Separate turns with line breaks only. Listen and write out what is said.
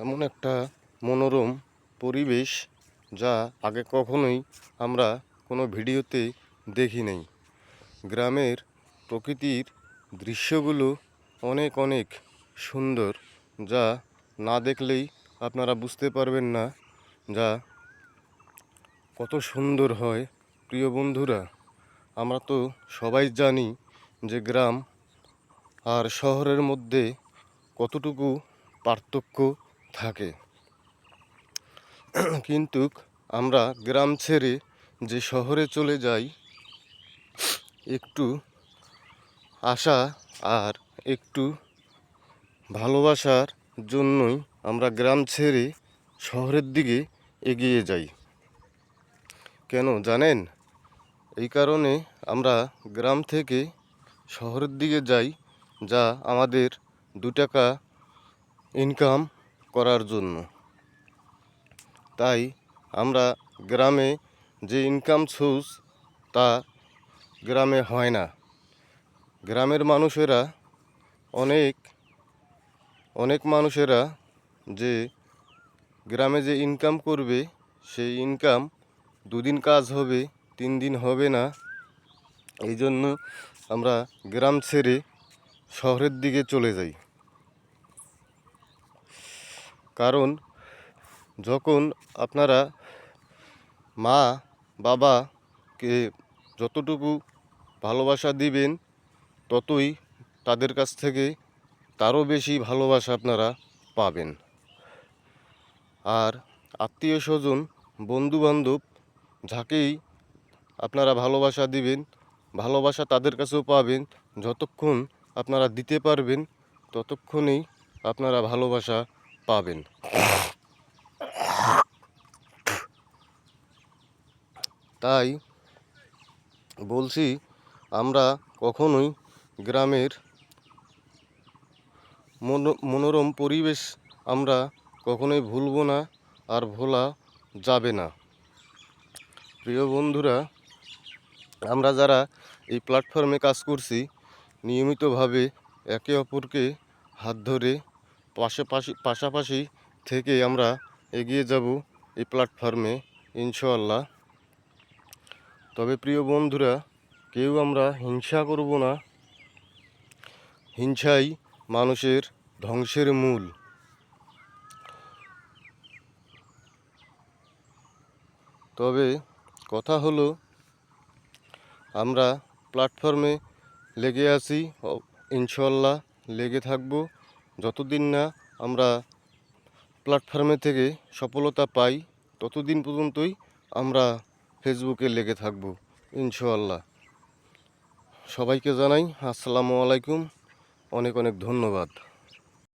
এমন একটা মনোরম পরিবেশ যা আগে কখনোই আমরা কোনো ভিডিওতে দেখি নাই। গ্রামের প্রকৃতির দৃশ্যগুলো অনেক অনেক সুন্দর, যা না দেখলেই আপনারা বুঝতে পারবেন না যা কত সুন্দর হয়। প্রিয় বন্ধুরা, আমরা তো সবাই জানি যে গ্রাম আর শহরের মধ্যে কতটুকু পার্থক্য থাকে, কিন্তু আমরা গ্রাম ছেড়ে যে শহরে চলে যাই, একটু আশা আর একটু ভালোবাসার জন্যই আমরা গ্রাম ছেড়ে শহরের দিকে এগিয়ে যাই। কেন জানেন? এই কারণে আমরা গ্রাম থেকে শহরের দিকে যাই, যা আমাদের 2 টাকা ইনকাম করার জন্য। তাই আমরা গ্রামে যে ইনকাম সোর্স তা গ্রামে হয় না। গ্রামের মানুষেরা অনেক মানুষেরা যে গ্রামে যে ইনকাম করবে, সেই ইনকাম 2 দিন কাজ হবে, 3 দিন হবে না। এই জন্য আমরা গ্রাম ছেড়ে শহরের দিকে চলে যাই। কারণ যখন আপনারা মা বাবাকে যতটুকু ভালোবাসা দিবেন, ততই তাদের কাছ থেকে তারও বেশি ভালোবাসা আপনারা পাবেন। আর আত্মীয় স্বজন, বন্ধুবান্ধব, যাকেই আপনারা ভালোবাসা দিবেন, ভালোবাসা তাদের কাছেও পাবেন। যতক্ষণ আপনারা দিতে পারবেন, ততক্ষণই আপনারা ভালোবাসা পাবেন। তাই বলছি, আমরা কখনোই গ্রামের মনোরম পরিবেশ আমরা কখনোই ভুলব না, আর ভোলা যাবে না। প্রিয় বন্ধুরা, আমরা যারা এই প্ল্যাটফর্মে কাজ করছি, নিয়মিতভাবে একে অপরকে হাত ধরে পাশাপাশি থেকে আমরা এগিয়ে যাব এই প্ল্যাটফর্মে, ইনশাআল্লাহ। তবে প্রিয় বন্ধুরা, কেউ আমরা হিংসা করব না। হিংসাই মানুষের ধ্বংসের মূল। তবে কথা হলো, আমরা প্ল্যাটফর্মে লেগে আছি, ইনশাআল্লাহ লেগে থাকব। যতদিন না আমরা প্ল্যাটফর্মে থেকে সফলতা পাই, ততদিন পর্যন্তই আমরা ফেসবুকে লেগে থাকব, ইনশাআল্লাহ। সবাইকে জানাই আসসালামু আলাইকুম, অনেক অনেক ধন্যবাদ।